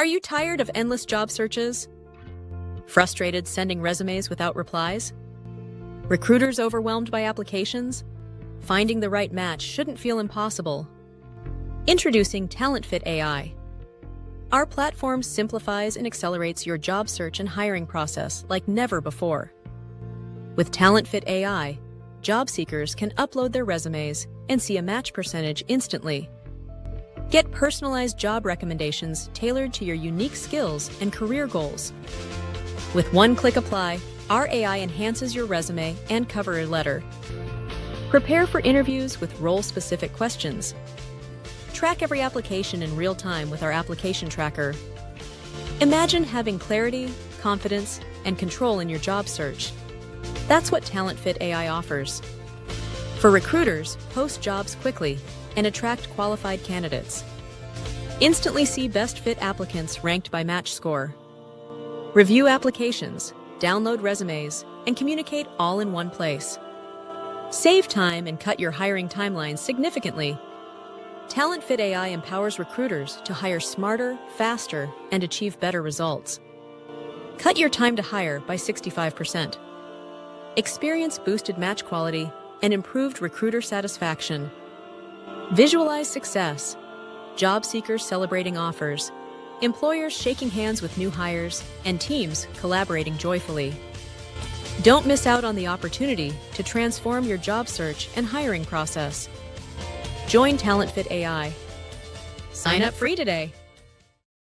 Are you tired of endless job searches? Frustrated sending resumes without replies? Recruiters overwhelmed by applications? Finding the right match shouldn't feel impossible. Introducing TalentFit AI. Our platform simplifies and accelerates your job search and hiring process like never before. With TalentFit AI, job seekers can upload their resumes and see a match percentage instantly. Get personalized job recommendations tailored to your unique skills and career goals. With one-click apply, our AI enhances your resume and cover letter. Prepare for interviews with role-specific questions. Track every application in real time with our application tracker. Imagine having clarity, confidence, and control in your job search. That's what TalentFit AI offers. For recruiters, post jobs quickly and attract qualified candidates. Instantly see best fit applicants ranked by match score. Review applications, download resumes, and communicate all in one place. Save time and cut your hiring timeline significantly. TalentFit AI empowers recruiters to hire smarter, faster, and achieve better results. Cut your time to hire by 65%. Experience boosted match quality and improved recruiter satisfaction. Visualize success. Job seekers celebrating offers, employers shaking hands with new hires, and teams collaborating joyfully. Don't miss out on the opportunity to transform your job search and hiring process. Join TalentFit AI. Sign up free today.